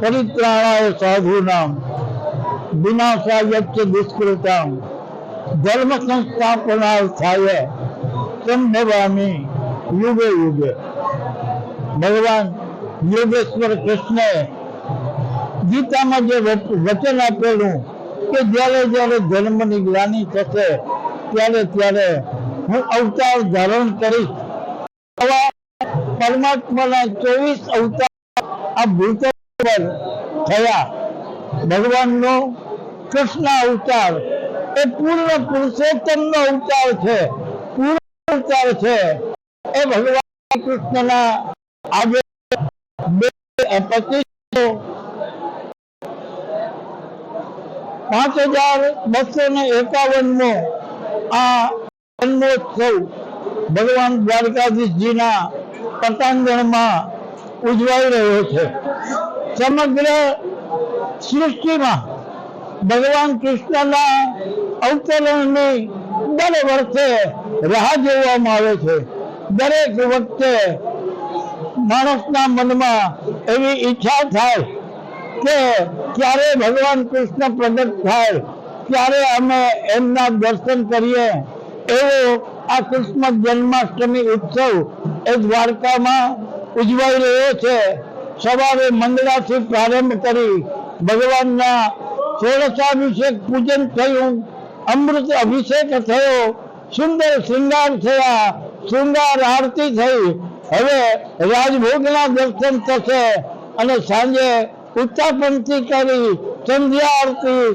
परित्राणाय साधूनां विनाशाय च दुष्कृतां धर्म संस्थापनार्थाय संभवामि युगे युगे। भगवान योगेश्वर कृष्ण गीताમાં જે વચન આપેલું કે જ્યારે જ્યારે ધર્મની ગ્લાનિ થશે ત્યારે ત્યારે હું અવતાર ધારણ કરીશ। પરમાત્માના 24 અવતાર આ ભૂતલ પર થયા। ભગવાનનો કૃષ્ણ અવતાર એ પૂર્ણ પુરુષોત્તમનો અવતાર છે, પૂર્ણ અવતાર છે। એ ભગવાન કૃષ્ણના આજે 5251મો આ જન્મોત્સવ ભગવાન દ્વારકાધીશજીના પટાંગણમાં ઉજવાઈ રહ્યો છે। સમગ્ર સૃષ્ટિમાં ભગવાન કૃષ્ણના અવતરણની દર વર્ષે રાહ જોવામાં આવે છે। દરેક વખતે માણસના મનમાં એવી ઈચ્છા થાય કે ક્યારે ભગવાન કૃષ્ણ પ્રગટ થાય, ક્યારે અમે એમના દર્શન કરીએ। એવો આ કૃષ્ણ જન્માષ્ટમી ઉત્સવ એ દ્વારકામાં ઉજવાઈ રહ્યો છે। સવારે મંગળાથી પ્રારંભ કરી ભગવાનના ષોડશાભિષેક પૂજન થયું, અમૃત અભિષેક થયો, સુંદર શ્રૃંગાર થયા, શૃંગાર આરતી થઈ। હવે રાજભોગના દર્શન થશે અને સાંજે ઉત્તાપનથી કરી સંધ્યા આરતી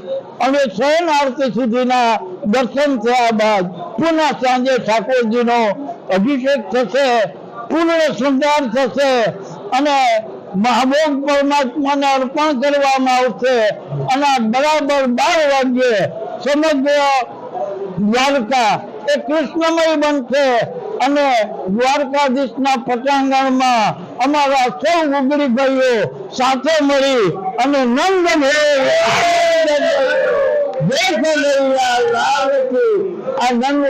અને શયન આરતી સુધીના દર્શન થયા બાદ પુનઃ સાંજે ઠાકોરજીનો અભિષેક થશે, પૂર્ણ શૃંગાર થશે અને મહાભોગ પરમાત્માને અર્પણ કરવામાં આવશે અને બરાબર 12 વાગ્યે સમગ્ર દ્વારકા એ કૃષ્ણમય બનશે અને દ્વારકાધીશના પટાંગણમાં અમારા સૌ ઉગડી ભાઈઓ સાથે મળી અને નંદ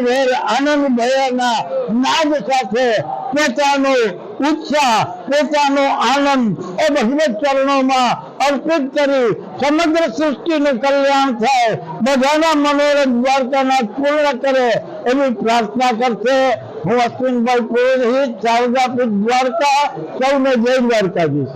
ભેર આનંદ ભયાના નાદ સાથે પોતાનો ઉત્સાહ, પોતાનો આનંદ એ ભગવત ચરણોમાં અર્પિત કરી સમગ્ર સૃષ્ટિનું કલ્યાણ થાય, બધાના મનોરથ દ્વારકાનાથ પૂર્ણ કરે એવી પ્રાર્થના કરશે। હું અશ્વિનભાઈ પુરોહિત, શારદાપીઠ દ્વારકા। સૌને જય દ્વારકાધીશ।